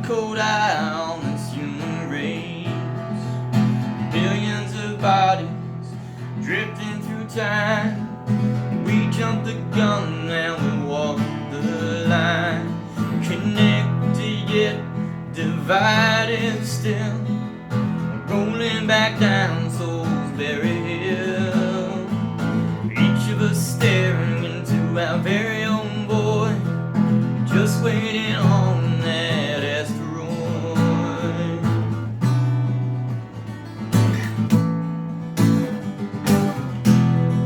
cold eye on this human race. Billions of bodies drifting through time. We jumped the gun and we walked the line. Connected yet divided still. Rolling back down Salisbury Hill. Each of us staring into our very own void. Just waiting on that asteroid.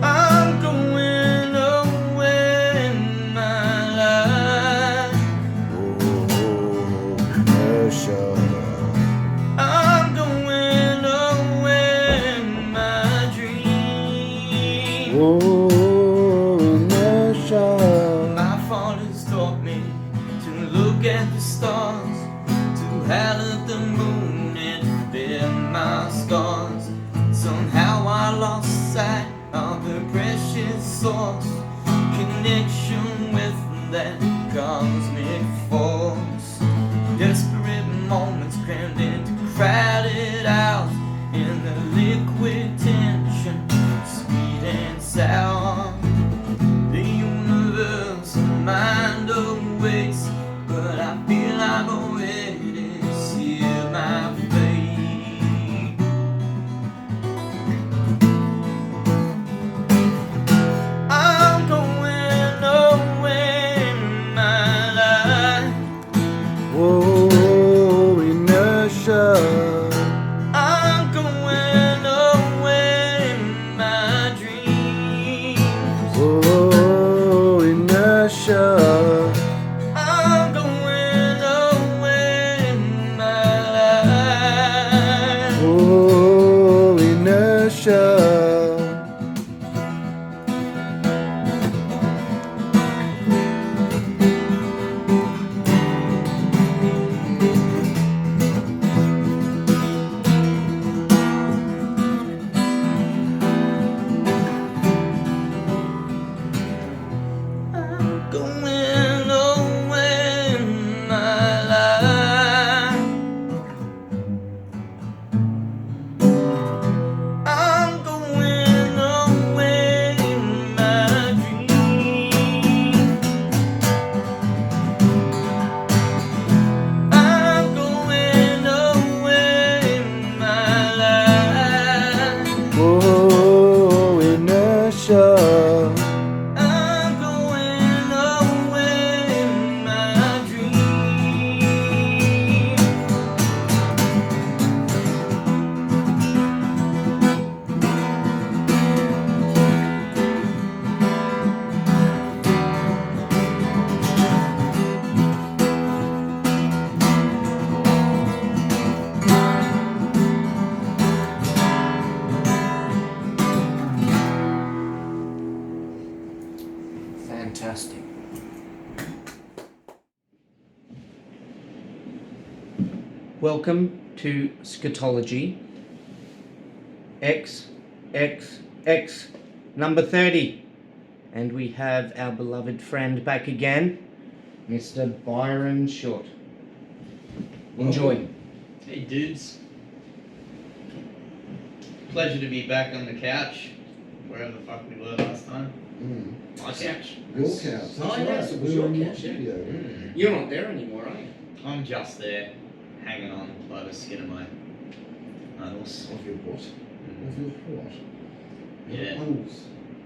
I'm going nowhere in my life. I'm going nowhere in my dreams. My father's taught me to look at the stars, to howl at the moon and to bear my scars. Somehow I lost sight of the precious source, connection with that cosmic force. Desperate moments crammed into crowded hours, in the liquid tension, sweet and sour. The universal mind awaits, but I feel I've already sealed my fate. I'm going nowhere in my life. Whoa, inertia. I'm going nowhere in my dreams. Whoa, inertia. I'm going nowhere in my life. Whoa, inertia. I'm going nowhere in my life. I'm going nowhere in my dreams. I'm going nowhere in my life. Whoa, inertia. I'm going nowhere in my dreams. Fantastic. Welcome to Scatology XXX number 30. And we have our beloved friend back again, Mr. Byron Short. Enjoy. Hey dudes. Pleasure to be back on the couch, wherever the fuck we were last time. My couch. Your couch. That's Oh, right. yes, it was We your were in couch, yeah. studio. You're not there anymore, are you? I'm just there, hanging on by the skin of my ankles. Of your what? Of your what? Your Yeah. uncles.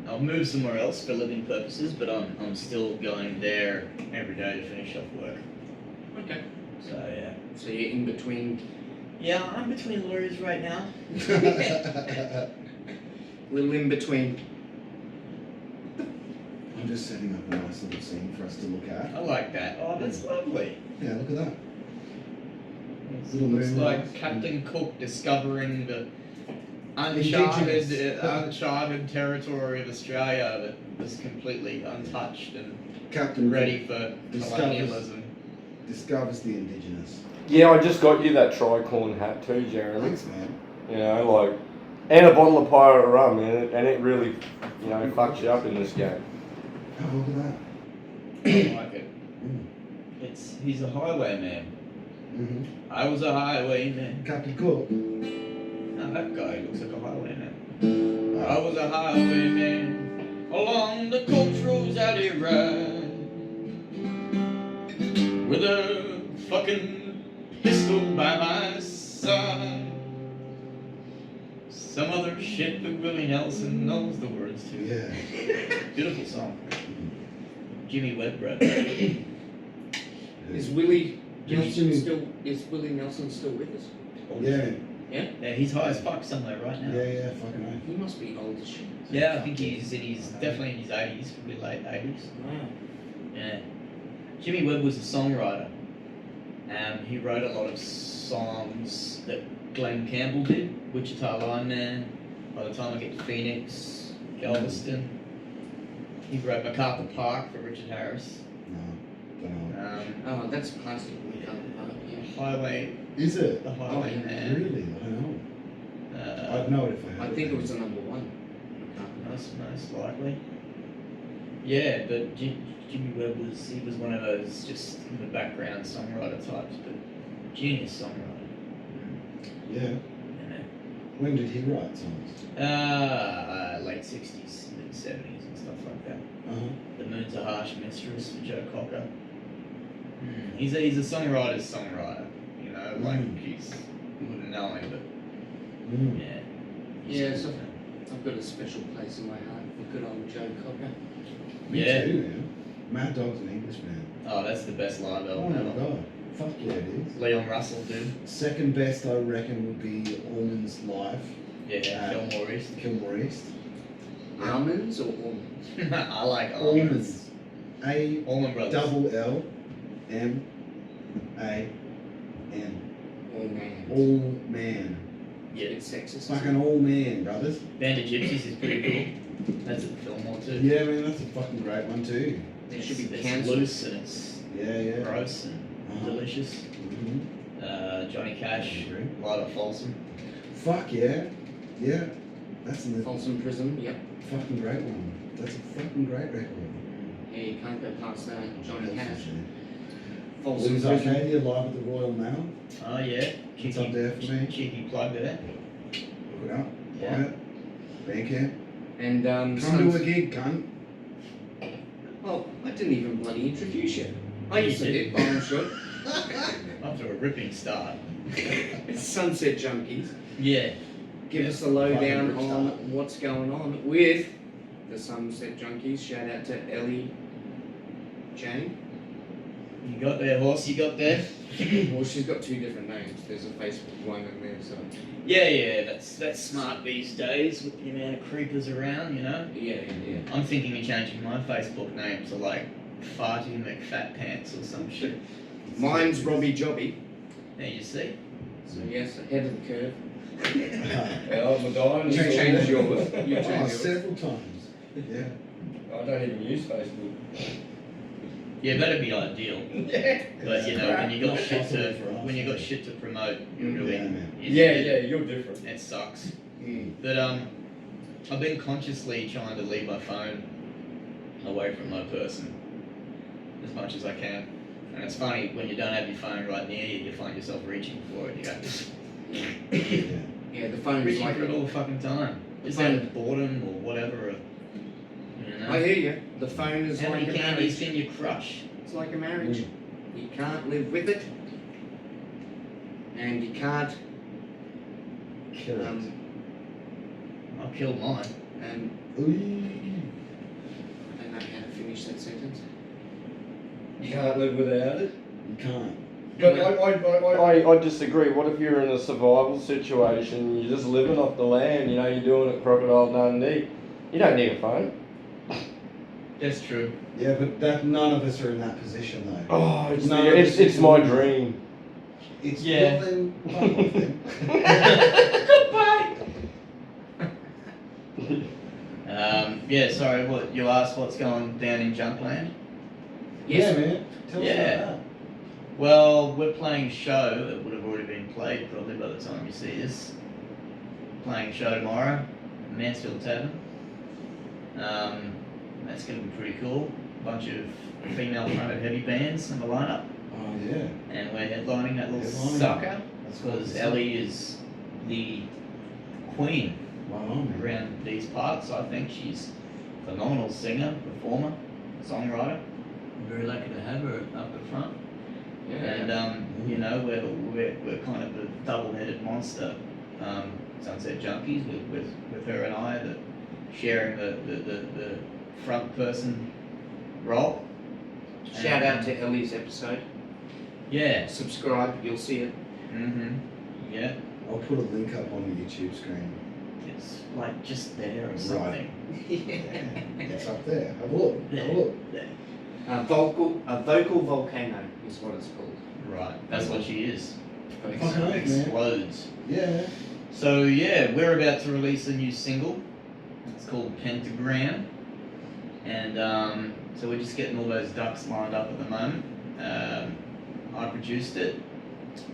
I'll move somewhere else for living purposes, but I'm still going there every day to finish off work. Okay. So yeah. So you're in between. Yeah, I'm between lawyers right now. Little in between. I'm just setting up a nice little scene for us to look at. I like that. Oh, that's lovely. Yeah, look at that. It's Little looks moonlight. like Captain Cook discovering the Indigenous. uncharted territory of Australia that was completely untouched and Captain ready for colonialism. discovers the indigenous. Yeah, I just got you that tricorn hat too, Jeremy. Thanks, man. You know, like, and a bottle of pirate rum, and it really, you know, fucks you up in this game. Have a look at that. I like it. He's a highwayman. Mm-hmm. I was a highwayman. Captain Cook. Now that guy looks like a highwayman. I was a highwayman along the coach roads out here ride with a fucking pistol by my side. Some other shit that Willie Nelson knows the words to. Yeah. Beautiful song. Jimmy Webb wrote. Is Willie Nelson Jimmy- Willie Nelson still with us? Yeah. Yeah, he's high as fuck somewhere right now. Yeah, fucking right. He must be old as shit. Yeah, I think he's definitely in his 80s, probably late 80s. Wow. Yeah. Jimmy Webb was a songwriter. He wrote a lot of songs that Glenn Campbell did. Wichita Lineman, By the Time I Get to Phoenix, Galveston. He wrote MacArthur Park for Richard Harris. No, don't know. Oh, that's classic. Yeah. Highway, Is it? the Highwayman. Really? I don't know. I'd know it if I heard I think it was the number one. Most likely. Yeah, but Jimmy Webb was one of those just in the background songwriter types, but genius songwriter. Yeah. Yeah. When did he write songs? Late 60s, mid 70s and stuff like that. Uh-huh. The Moon's a Harsh Mistress for Joe Cocker. He's a songwriter's songwriter, you know, like you wouldn't know him, but Mm. yeah. Yeah, so I've got a special place in my heart for good old Joe Cocker. Me Yeah. too, man. Mad Dog's an Englishman. Oh, that's the best live Oh album my ever. god. Fuck yeah, it is. Leon Russell, dude. Second best, I reckon, would be Allman's Live. Yeah, Fillmore East. Kilmore East. Almonds or almonds? I like almonds. Allman's. Allman Brothers. A-double-L-M-A-N. All man. All man. Yeah. It's sexist. Fucking all man, brothers. Band of Gypsies is pretty cool. That's at Fillmore too. Yeah, man, that's a fucking great one too. They should be It's cancelled. loose and it's Yeah, yeah. gross and delicious. Mm-hmm. Johnny Cash, Agree. Light of Folsom. Fuck yeah. Yeah. That's a Folsom Prison, yep. fucking great one. That's a fucking great record. Yeah, you can't go past that. Johnny What else Cash. is there? Folsom Blues Prison. Arcadia live at the Royal Mail. Oh yeah, It's up there for me. cheeky plug there. Look it up. Yeah. Buy it. Bandcamp. And Come Sons- to a gig, cunt. Well, I didn't even bloody introduce you. I used to You do Byron Short. After a ripping start. It's Sunset Junkies. Yeah. Give us the lowdown Fucking on rip what's going on with the Sunset Junkies. Shout out to Ellie Jane. You got there, horse, you got there. Well, she's got two different names. There's a Facebook one in there, so Yeah, that's smart these days with the amount of creepers around, you know. yeah. I'm thinking of changing my Facebook name to like Farty McFatpants or some shit. Mine's Robbie Jobbie. There you see. So yes, ahead of the curve. Oh, Madonna. You changed yours. You Oh, changed yours. several times. Yeah. I don't even use Facebook. Yeah, that'd be ideal. But you know, when you got Not shit possible to for us. when you got shit to promote, you really Yeah, man. Yeah, you're different. It sucks. Mm. But I've been consciously trying to leave my phone away from my person as much as I can. And it's funny, when you don't have your phone right near you, you find yourself reaching for it. You go, Yeah. Yeah, the phone's reaching like. for it all the fucking time. The Is phone- that boredom or whatever? Or, you know? I hear you. The phone is How like many a candies marriage. can you crush? It's like a marriage. You can't live with it, and you can't. Kill it. I'll kill mine. And Ooh. I don't know how to finish that sentence. You can't live without it. You can't. But I disagree. What if you're in a survival situation? You're just living off the land. You know, you're doing it crocodile Dundee. You don't need a phone. That's true. Yeah, but none of us are in that position though. Oh, None of us it's is my in- dream. It's Yeah. well then, fuck off then. Yeah, sorry, what you asked what's going down in Junkland? Yeah, man. Tell us Yeah. about that. Well, we're playing a show that would have already been played probably by the time you see this. Playing a show tomorrow at Mansfield Tavern. That's going to be pretty cool. Bunch of female fronted heavy bands in the lineup. Oh yeah. and we're headlining that little Headlining. sucker That's what because it's Ellie is the queen Right on, man. around these parts. I think she's a phenomenal singer, performer, songwriter. I'm very lucky to have her up at front. Yeah. And you know, we're kind of a double-headed monster. Sunset Junkies with her and I that sharing the front person role. Shout out to Ellie's episode. Yeah. Subscribe, you'll see it. Yeah. I'll put a link up on the YouTube screen. It's like just there or something. Yeah, it's up there. Have a look. Have a look. There. A vocal volcano is what it's called. Right. That's what she is. Fucking oath, man. Explodes. Yeah. So yeah, we're about to release a new single. It's called Pentagram, and so we're just getting all those ducks lined up at the moment. I produced it,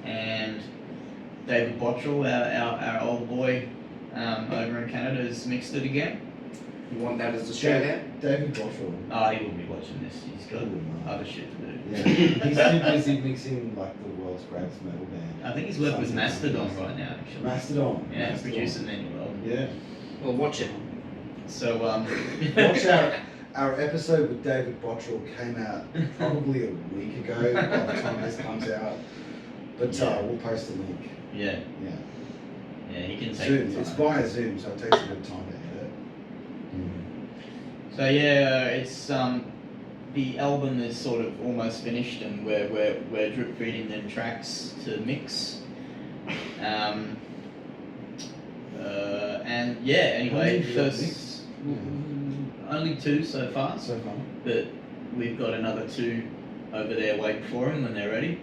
and David Bottrell, our old boy over in Canada, has mixed it again. You want that as a shout out? David Bottrell. Oh, he will be watching this. He's got Ooh, no. other shit to do. Yeah. He's too busy mixing like the world's greatest metal band. I think he's working with Something Mastodon like right now, actually. Mastodon. Yeah, Mastodon. producing their new album. Yeah. Well, watch it. So Watch our episode with David Bottrell came out probably a week ago by the time this comes out. But Yeah. we'll post a link. Yeah, Yeah. yeah, he can take Zoom. the It's time. via Zoom, so it takes a bit of time to edit. So yeah, it's the album is sort of almost finished, and we're drip feeding them tracks to mix. And yeah, anyway, How many have you got first only 2 so far, So far. but we've got another 2 over there waiting for them when they're ready.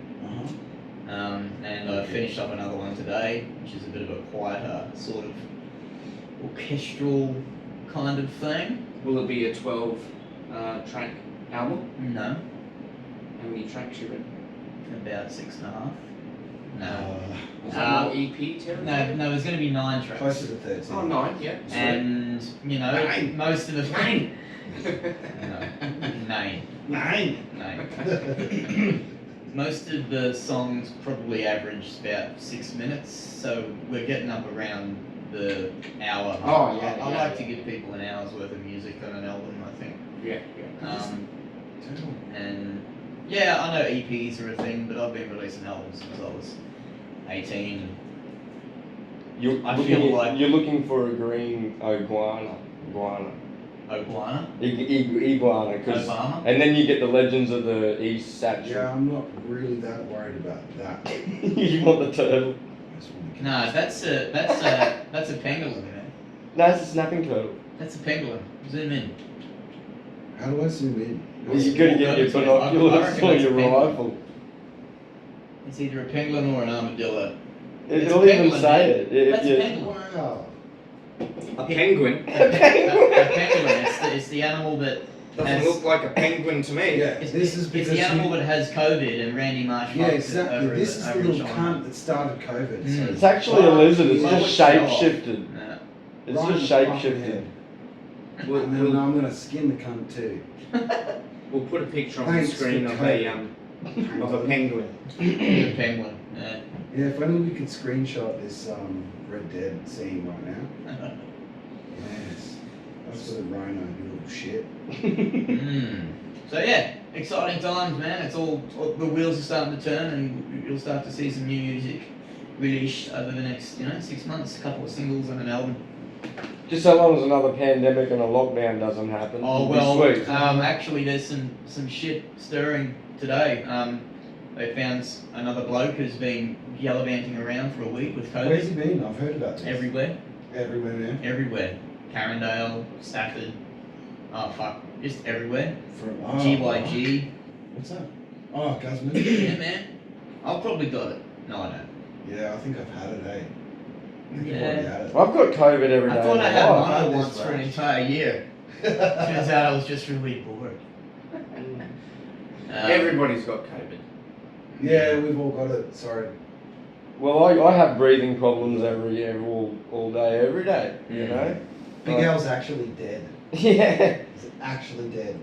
And I finished up another one today, which is a bit of a quieter sort of orchestral kind of thing. Will it be a 12 track album? No, How many tracks you read? about 6.5. No. Is that more EP territory? No, there's going to be 9 tracks. Closer to 13. Oh, 9, yeah. And, you know, Nine. most of the... Nine. No. 9. 9! 9. Most of the songs probably average about 6 minutes, so we're getting up around the hour. Oh, yeah, I yeah, like yeah. to give people an hour's worth of music on an album, I think. Yeah. And yeah, I know EPs are a thing, but I've been releasing albums since I was 18. I feel like- you're looking for a green iguana, Iguana? iguana, because Obama? and then you get the Legends of the East statue. Yeah, I'm not really that worried about that. You want the turtle? I just want to No, that's a pangolin, man. No, it's a snapping turtle. That's a pangolin. Zoom in. How do I zoom in? You gotta get your binoculars reckon or that's your a pangolin. rifle. It's either a pangolin or an armadillo. It'll a even pangolin, say man. it. That's a Yeah. pangolin. Wow. A penguin? A pangolin. It's the animal that Doesn't has, look like a penguin to me. Yeah, It's, this is it's because the animal you, that has COVID, and Randy Marsh. yeah, fucks it exactly. over This in- is the over in little China. cunt that started COVID. Mm. So It's actually a lizard. It's Well, just it's off. shape-shifted. No. It's right just in the fucking shape-shifted. head. We'll, And then we'll, I'm gonna skin the cunt too. we'll put a picture on Thanks the screen for of COVID. a penguin. A penguin. Yeah. Yeah, if only we could screenshot this Red Dead scene right now. Yes. That's for the Rhino, you little shit. So yeah, exciting times, man. It's all the wheels are starting to turn, and you'll start to see some new music released over the next 6 months. A couple of singles and an album. Just so long as another pandemic and a lockdown doesn't happen. Oh it'll be well, sweet. actually, there's some shit stirring today. They found another bloke who's been gallivanting around for a week with Where's he COVID. been? I've heard about this. Everywhere, Everywhere, man. everywhere. Carindale, Stafford. Oh fuck, just everywhere. From GYG. What's that? Oh, Guzman. Yeah, man. I've probably got it. No, I don't. Yeah, I think I've had it, eh? I think Yeah. I've already had it. I've got COVID every day. I thought of I my had life. mono this once for an rash. entire year. Turns out I was just really bored. Everybody's got COVID. Yeah, we've all got it. Sorry. Well, I have breathing problems all day, every day. You Mm. know. Big Al's actually dead. Yeah. He's actually dead.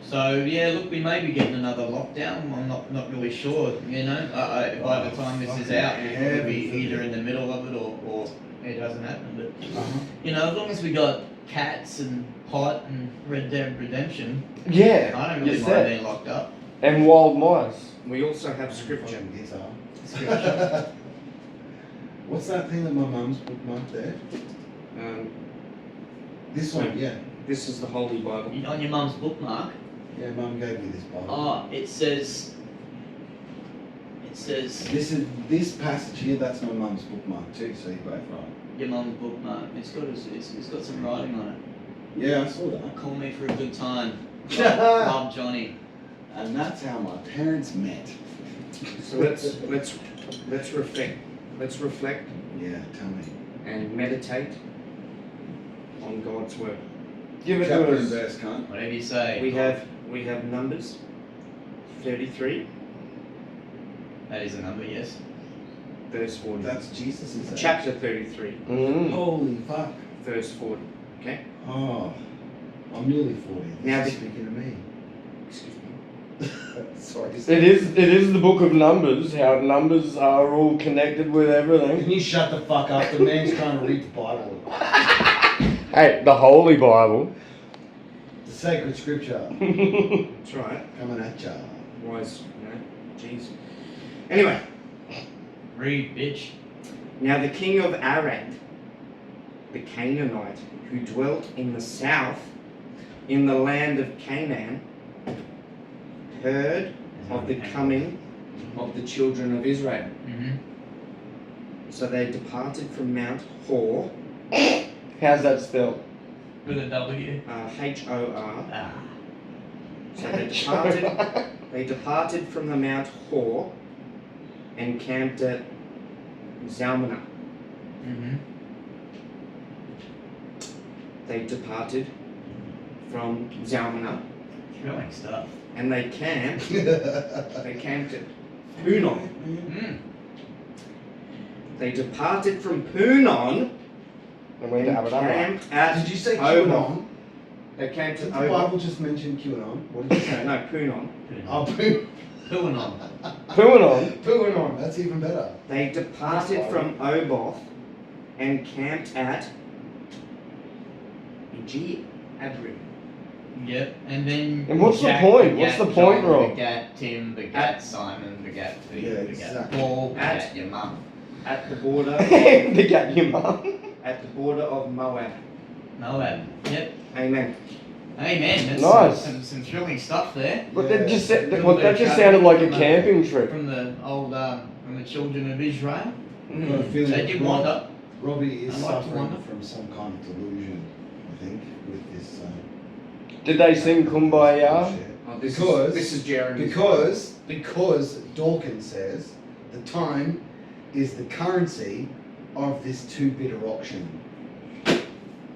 So yeah, look, we may be getting another lockdown. I'm not really sure. You know, by the time this is out, we'll probably be either in the middle of it or it hasn't happened. But you know, as long as we got Cats and Hot and Red Dead Redemption, Yeah. I don't really you mind said. being locked up. And Wild Mice. We also have scripture. Guitar. What's that thing that my mum's bookmarked there? This one, yeah. This is the Holy Bible. On your mum's bookmark. Yeah, Mum gave me this Bible. Oh, it says. This passage here, that's my mum's bookmark too, so you're both right. Your mum's bookmark. It's got some writing on it. Yeah, I saw that. Call me for a good time. Love Johnny. And that's how my parents met. So let's reflect. Let's reflect Yeah, tell me. and meditate on God's word. Give it Chapter to and us. verse, cunt. Whatever you say. We have Numbers 33, That is a number, yes. verse 40. That's Jesus' Chapter 33, Holy fuck. verse 40. Okay. Oh, I'm nearly 40. Now This is the- speaking to me. Excuse me. Sorry. It is the book of Numbers, how numbers are all connected with everything. Can you shut the fuck up? The man's trying to read the Bible. Hey, the Holy Bible. The sacred scripture That's right. coming at ya. Wise, jeez. Anyway, Read, bitch. now the king of Arad, the Canaanite, who dwelt in the south, in the land of Canaan, heard of the coming of the children of Israel. Mm-hmm. So they departed from Mount Hor, How's that spelled? With a W. H-O-R. Ah. So they departed from the Mount Hor and camped at Zalmunna. Mm-hmm. They departed from Zalmunna Thrilling stuff. and they camped at Punon. Mm. They departed from Punon And went to and Abu Dhabi. camped at Did you say Oboth. QAnon? They camped Did at the Oboth. Bible just mention QAnon? What did you say? No, Punon. Oh, poo. Pooing on. Puanon. Pooing that's even better. They departed from Oboth and camped at Abri. Yep. And then. And what's the Jack point? begat What's the point, John, Rob? Begat Tim, begat Simon, begat Pete, Yeah, begat exactly. Paul, At- begat your mum. At the border They got your mum. at the border of Moab. Moab. Yep. Amen. Amen. That's Nice. some thrilling stuff there. But that just Little well, bit that of just chatting sounded like a from the- camping trip. From the old, from the children of Israel. I've got a feeling They did wander. Robbie is I like to suffering wander. from some kind of delusion, I think, with this. Did they sing Kumbaya? bullshit. Oh, this Because- is Jeremy. Because Dawkins says the time is the currency of this 2-bit auction.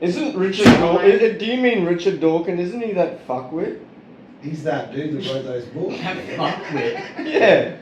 Isn't Richard Dawkins? Do you mean Richard Dawkins? Isn't he that fuckwit? He's that dude that wrote those books. Have fuck with. Yeah.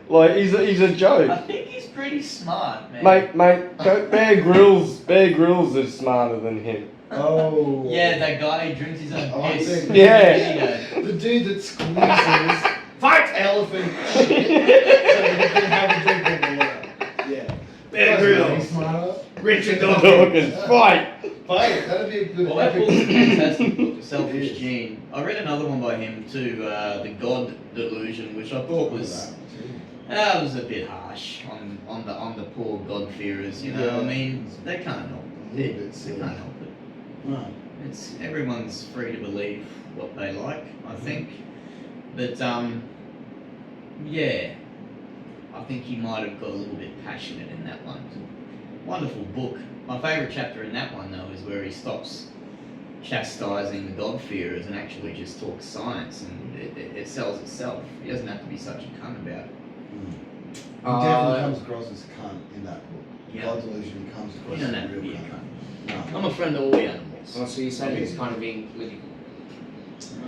Like he's a I joke. think he's pretty smart, man. Mate, Bear Grylls is smarter than him. Oh. Yeah, that guy who drinks his own Oh, I piss. think- Yeah. The dude that squeezes fight elephant shit so he can have a drink of water. Yeah. Bear That's Grylls. really smarter. Richard Dawkins, fight! Fight. That'd be a good Well, that epic. book's a fantastic book, The It Selfish is. Gene. I read another one by him too, The God Delusion, which I thought was was a bit harsh on the poor God-fearers. You know, Yeah. I mean, they can't help A little it. bit They silly. can't help it. No. It's everyone's free to believe what they like, I think. But yeah, I think he might have got a little bit passionate in that one. Wonderful book. My favourite chapter in that one though is where he stops chastising the God-fearers and actually just talks science, and it sells itself. He doesn't have to be such a cunt about it. He definitely comes across as a cunt in that book. Yeah. God Delusion, he comes across You don't as a have to real be a cunt. cunt. No. I'm a friend of all the animals. Oh, so you're saying he's kind of being political?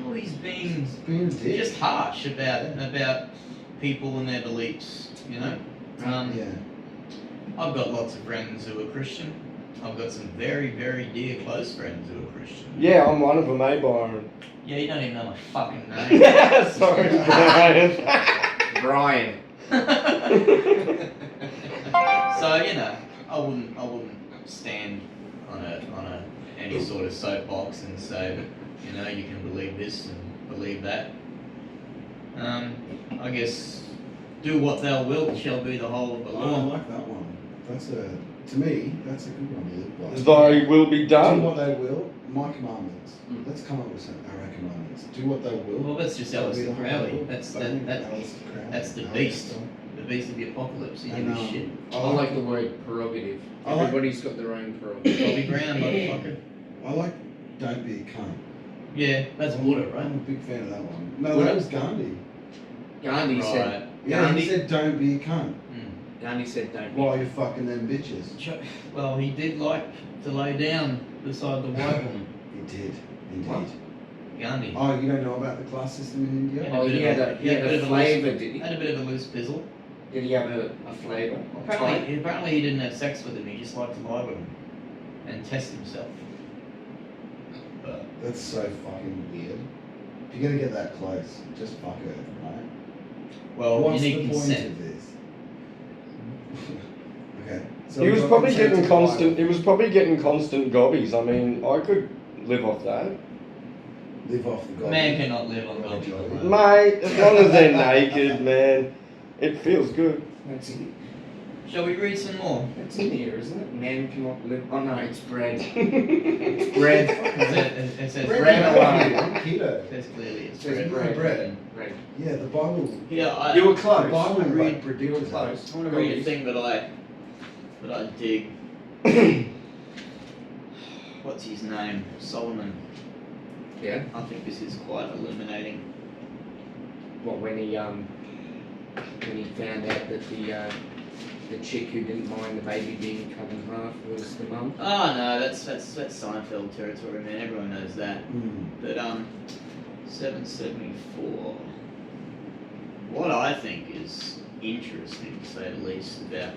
Oh, he's being He's being a dick. just harsh about people and their beliefs, you know. Yeah. I've got lots of friends who are Christian, I've got some very, very dear close friends who are Christian. Yeah, I'm one of them, eh, Byron? Yeah, you don't even know my fucking name. Sorry, Brian. Brian. So I wouldn't stand on any sort of soapbox and say that you can believe this and believe that. I guess do what thou wilt shall be the whole of the I law. like that one. To me, that's a good one to live by. Thy will be Do done. what they will. My commandments. Mm. Let's come up with our commandments. Do what they will. Well, that's just Alistair Crowley. That's the Alistair beast. The beast of the apocalypse. He And, gives a shit. I like the word prerogative. I like- Everybody's got their own prerogative. Bobby Brown, motherfucker. I like don't be a cunt. Yeah, that's Buddha, right? I'm a big fan of that one. No, Buddha? that was Gandhi. Gandhi said. Right. Yeah, Gandhi- he said don't be a cunt Gandhi said, "Don't." while you're fucking them bitches. Well, he did like to lay down beside the white woman. He did, indeed. What? Gandhi. Oh, you don't know about the class system in India? Oh, he had a flavour, did he? Had a bit of a loose pizzle. Did he have a flavour? Apparently he didn't have sex with him. He just liked to lie with him and test himself. But That's so fucking weird. If you're gonna get that close, just fuck her, right? well, What's you need the consent. point of this? Okay. So He we've was got probably consent getting to constant. lie. He was probably getting constant gobbies. I mean, I could live off that, Live off the god. Man cannot live on God's Jobbie. alone. mate. As long as they're naked, man, it feels good. That's in, Shall we read some more? that's in here, isn't it? Man cannot live. Oh no, it's bread. It Bread. says Bread Bread alone. alone. I'm keto. It says clearly it's It says bread. bread. Bread. Yeah, the Bible. Yeah, You were The close. Bible read- like You were predicted that. close. I want to read a thing that I dig. What's his name? Solomon. Yeah. I think this is quite illuminating. What when he found out that the chick who didn't mind the baby being cut in half was the mum. Oh no, that's Seinfeld territory, man. Everyone knows that. But 774. What I think is interesting, to say the least, about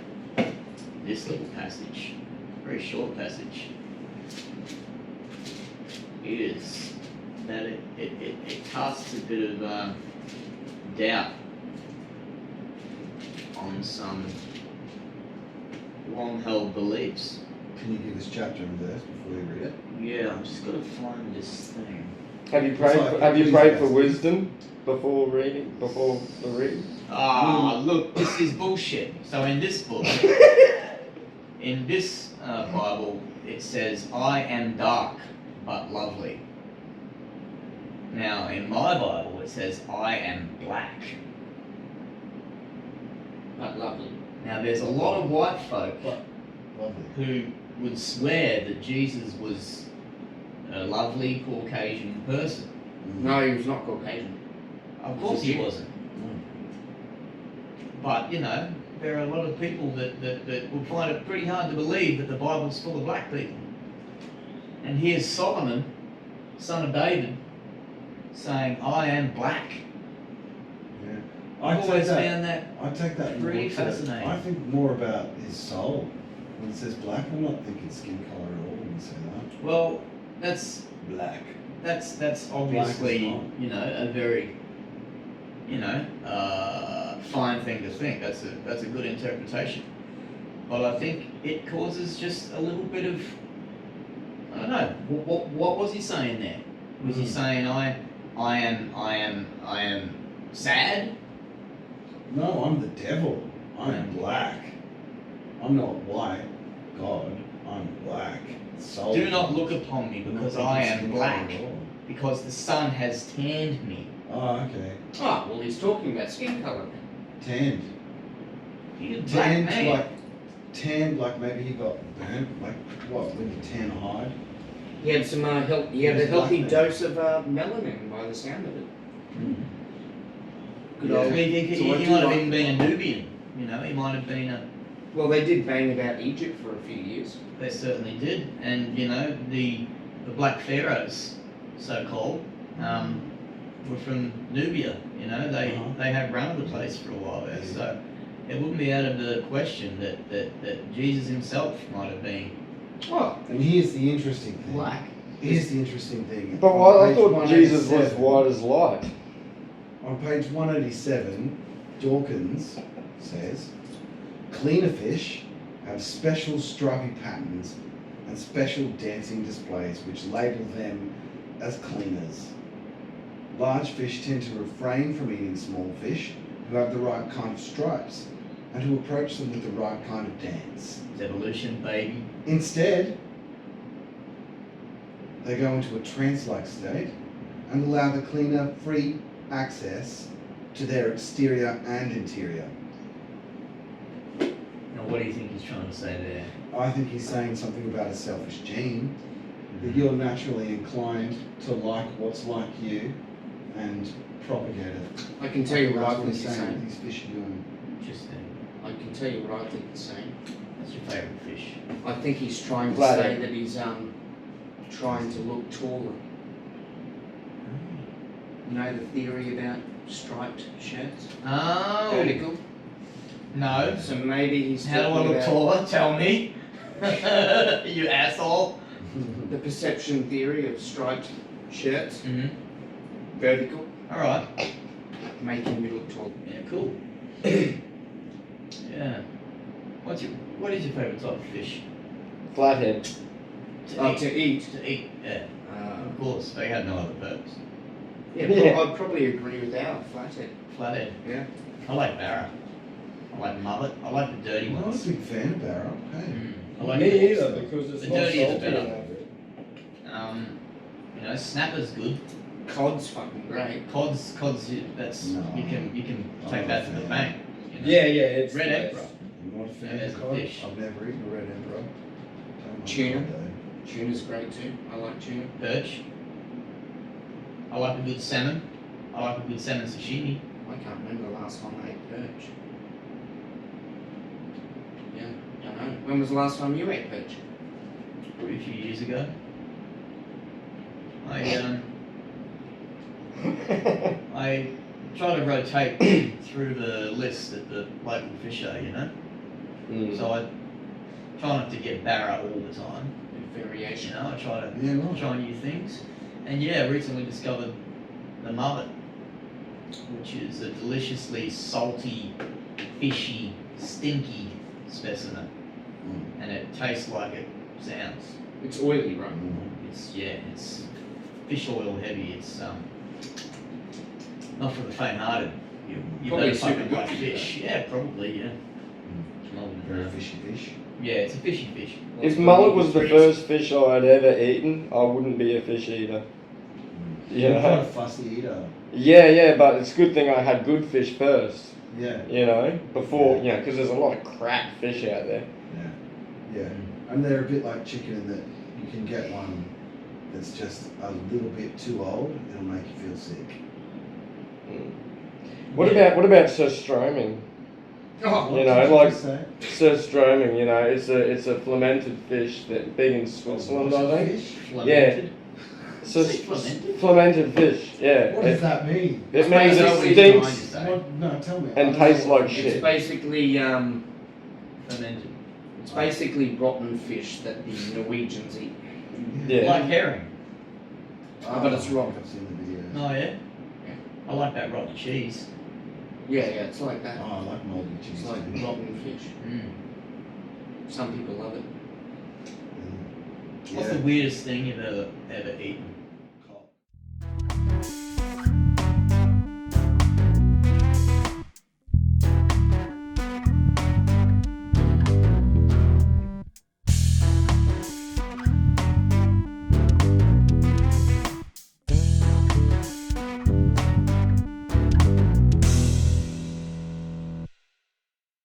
this little passage, very short passage, is that it casts a bit of doubt on some long-held beliefs. Can you give us chapter and verse before we read it? Yeah, I'm just gonna find this thing. Have you prayed? Have you prayed for wisdom before reading? Before the reading? Ah, look, this is bullshit. So in this book, in this Bible, it says, "I am dark but lovely." Now, in my Bible, it says, "I am black." But lovely. Now, there's a lot of white folk Lovely. who would swear that Jesus was a lovely Caucasian person. No, he was not Caucasian. Of course he wasn't. But, there are a lot of people that would find it pretty hard to believe that the Bible's full of black people. And here's Solomon, son of David, saying, "I am black." Yeah. I've always found that. I take that pretty more to- fascinating. I think more about his soul. When it says black, I'm not thinking skin colour at all when you say that. Well, that's Black. obviously, Black is a very, fine thing to think. That's a good interpretation. But I think it causes just a little bit of, I don't know. What was he saying there? Was he saying I am sad? No, I'm the devil. I'm black. I'm not white. God, I'm black. Soul. Do not look upon me because I am Skin black, colour at all. because the sun has tanned me. Oh, okay. Ah, well, he's talking about skin colour. Tanned. He's a black man. Tanned like maybe he got burnt. Like what? When you tan a hide? He had some he had a healthy dose of melanin by the sound of it. Good Yeah. old. He So I might do have like even been a Nubian. He might have been a. Well, they did bang about Egypt for a few years. They certainly did, and the black pharaohs, so called, were from Nubia. They had run of the place for a while there, so it wouldn't be out of the question that Jesus himself might have been Oh, And here's the interesting thing. Black. Here's the interesting thing. But On I page thought Jesus was 187 white as light. On page 187, Dawkins says, cleaner fish have special stripy patterns and special dancing displays which label them as cleaners. Large fish tend to refrain from eating small fish who have the right kind of stripes and who approach them with the right kind of dance. It's evolution, baby. Instead, they go into a trance-like state and allow the cleaner free access to their exterior and interior. Now, what do you think he's trying to say there? I think he's saying something about a selfish gene, that you're naturally inclined to like what's like you and propagate it. I can tell you what I That's think he's he's saying. saying. These fish are doing. Interesting. I can tell you what I think he's saying. What's your favourite fish? I think he's trying to Flathead. say that he's trying to look taller. You know the theory about striped shirts? Oh. Vertical. No. So maybe he's How do I talking look about taller? Tell me. You asshole. the perception theory of striped shirts. Mm-hmm. Vertical. Alright. Making you look taller. Yeah, cool. Yeah. What is your favourite type of fish? Flathead. To eat. To eat. To eat, yeah. Of course. They have no other purpose. Yeah, Yeah. I'd probably agree with our flathead. Flathead. Yeah. I like barra. I like mullet. I like the dirty I'm not a ones. big fan of Barra. Hey. I like Me the- either, because it's the not dirtier the salty better. enough. You know, snapper's good. Cod's fucking great. Cod's that's No. you can I'm take not that a to the fan. bank. You know? Yeah, it's Red nice. emperor. I'm not a fan Yeah, of as a cod. fish. I've never eaten a red emperor. Don't like Tuna. cod, though. Tuna's great too. I like tuna. Perch. I like a good salmon. I like a good salmon sashimi. I can't remember the last time I ate perch. Yeah, don't know. When was the last time you ate perch? Probably a few years ago. I try to rotate through the list at the local fish show, you know. Mm. So I try not to get barra all the time. Bit of You variation. know, I try to Yeah, right. try new things. And yeah, recently discovered the mullet, which is a deliciously salty, fishy, stinky specimen. And it tastes like it sounds. It's oily, right? It's fish oil heavy. It's not for the faint-hearted. You Probably better fucking super like good, fish. Yeah, probably. Yeah. Very fishy fish. Yeah, it's a fishy fish. If mullet was the first fish I'd ever eaten, I wouldn't be a fish eater. You're Yeah. quite a fussy eater. Yeah, but it's a good thing I had good fish first, Yeah. you know, before, you know, because there's a lot of crap fish out there. Yeah. And they're a bit like chicken in that you can get one that's just a little bit too old, it'll make you feel sick. What about surströmming? Oh, You know, What like did you say? surströmming, you know, it's a fermented fish that big in Switzerland, I think. Fish? Fermented. So Say fermented? fermented fish, yeah. What does that mean? It means I know it what he's trying to stinks say. What? No, tell me. and I don't tastes know what like it It's means. shit. basically Fermented. it's basically rotten fish that the Norwegians eat. Yeah. Like herring. But it's wrong. I've seen the videos. Oh yeah. I like that rotten cheese. Yeah, it's like that. Oh, I like moldy cheese. It's like too. rotten fish. Some people love it. What's the weirdest thing you've ever eaten?